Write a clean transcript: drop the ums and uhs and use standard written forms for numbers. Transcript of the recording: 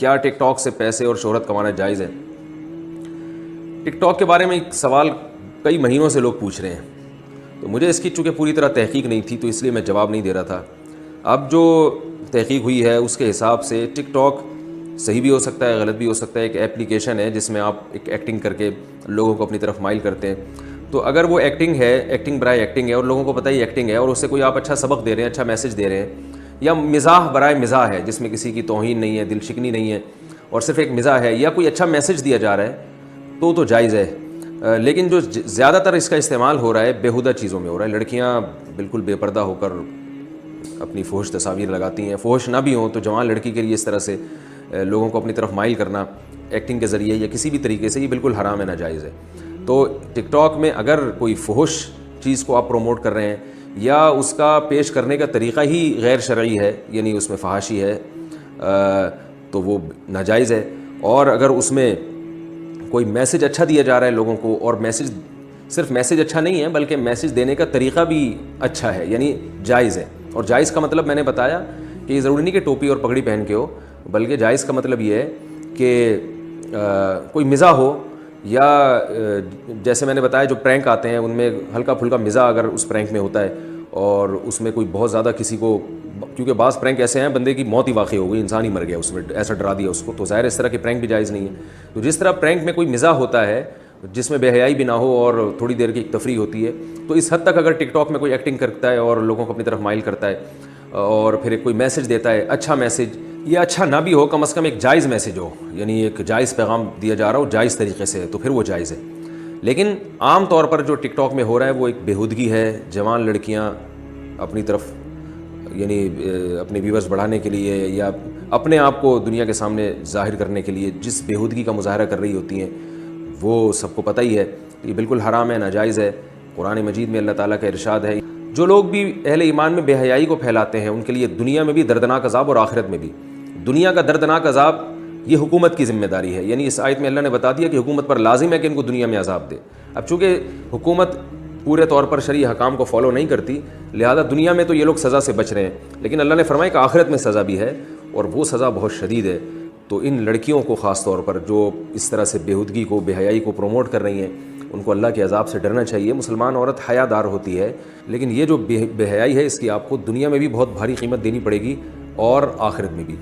کیا ٹک ٹاک سے پیسے اور شہرت کمانا جائز ہے؟ ٹک ٹاک کے بارے میں ایک سوال کئی مہینوں سے لوگ پوچھ رہے ہیں، تو مجھے اس کی چونکہ پوری طرح تحقیق نہیں تھی تو اس لیے میں جواب نہیں دے رہا تھا۔ اب جو تحقیق ہوئی ہے اس کے حساب سے ٹک ٹاک صحیح بھی ہو سکتا ہے، غلط بھی ہو سکتا ہے۔ ایک ایپلیکیشن ہے جس میں آپ ایک ایکٹنگ کر کے لوگوں کو اپنی طرف مائل کرتے ہیں، تو اگر وہ ایکٹنگ ہے، ایکٹنگ برائے ایکٹنگ ہے اور لوگوں کو پتہ ہی ایکٹنگ ہے، اور اس سے کوئی آپ اچھا سبق دے رہے ہیں، اچھا میسج دے رہے ہیں، یا مزاح برائے مزاح ہے جس میں کسی کی توہین نہیں ہے، دل شکنی نہیں ہے اور صرف ایک مزاح ہے، یا کوئی اچھا میسج دیا جا رہا ہے تو جائز ہے۔ لیکن جو زیادہ تر اس کا استعمال ہو رہا ہے بیہودہ چیزوں میں ہو رہا ہے۔ لڑکیاں بالکل بے پردہ ہو کر اپنی فحش تصاویر لگاتی ہیں، فحش نہ بھی ہوں تو جوان لڑکی کے لیے اس طرح سے لوگوں کو اپنی طرف مائل کرنا ایکٹنگ کے ذریعے یا کسی بھی طریقے سے، یہ بالکل حرام ہے، ناجائز ہے۔ تو ٹک ٹاک میں اگر کوئی فحش چیز کو آپ پروموٹ کر رہے ہیں یا اس کا پیش کرنے کا طریقہ ہی غیر شرعی ہے، یعنی اس میں فحاشی ہے، تو وہ ناجائز ہے۔ اور اگر اس میں کوئی میسج اچھا دیا جا رہا ہے لوگوں کو، اور میسج صرف میسج اچھا نہیں ہے بلکہ میسج دینے کا طریقہ بھی اچھا ہے، یعنی جائز ہے۔ اور جائز کا مطلب میں نے بتایا کہ یہ ضروری نہیں کہ ٹوپی اور پگڑی پہن کے ہو، بلکہ جائز کا مطلب یہ ہے کہ کوئی مزاح ہو، یا جیسے میں نے بتایا جو پرینک آتے ہیں ان میں ہلکا پھلکا مزاح اگر اس پرینک میں ہوتا ہے، اور اس میں کوئی بہت زیادہ کسی کو، کیونکہ بعض پرینک ایسے ہیں بندے کی موت ہی واقع ہو گئی، انسان ہی مر گیا اس میں، ایسا ڈرا دیا اس کو، تو ظاہر اس طرح کی پرینک بھی جائز نہیں ہے۔ تو جس طرح پرینک میں کوئی مزاح ہوتا ہے جس میں بے حیائی بھی نہ ہو اور تھوڑی دیر کی ایک تفریح ہوتی ہے، تو اس حد تک اگر ٹک ٹاک میں کوئی ایکٹنگ کرتا ہے اور لوگوں کو اپنی طرف مائل کرتا ہے اور پھر ایک کوئی میسج دیتا ہے، اچھا میسج، یا اچھا نہ بھی ہو کم از کم ایک جائز میسج ہو، یعنی ایک جائز پیغام دیا جا رہا ہو جائز طریقے سے، تو پھر وہ جائز ہے۔ لیکن عام طور پر جو ٹک ٹاک میں ہو رہا ہے وہ ایک بےہودگی ہے، جوان لڑکیاں اپنی طرف، یعنی اپنے ویورز بڑھانے کے لیے یا اپنے آپ کو دنیا کے سامنے ظاہر کرنے کے لیے جس بےہودگی کا مظاہرہ کر رہی ہوتی ہیں، وہ سب کو پتہ ہی ہے، یہ بالکل حرام ہے، ناجائز ہے۔ قرآن مجید میں اللہ تعالیٰ کا ارشاد ہے، جو لوگ بھی اہل ایمان میں بے حیائی کو پھیلاتے ہیں ان کے لیے دنیا میں بھی دردناک عذاب اور آخرت میں بھی۔ دنیا کا دردناک عذاب یہ حکومت کی ذمہ داری ہے، یعنی اس آیت میں اللہ نے بتا دیا کہ حکومت پر لازم ہے کہ ان کو دنیا میں عذاب دے۔ اب چونکہ حکومت پورے طور پر شرعی حکام کو فالو نہیں کرتی، لہذا دنیا میں تو یہ لوگ سزا سے بچ رہے ہیں، لیکن اللہ نے فرمایا کہ آخرت میں سزا بھی ہے، اور وہ سزا بہت شدید ہے۔ تو ان لڑکیوں کو خاص طور پر جو اس طرح سے بےہودگی کو، بے حیائی کو پروموٹ کر رہی ہیں، ان کو اللہ کے عذاب سے ڈرنا چاہیے۔ مسلمان عورت حیا دار ہوتی ہے، لیکن یہ جو بے حیائی ہے اس کی آپ کو دنیا میں بھی بہت بھاری قیمت دینی پڑے گی اور آخرت میں بھی۔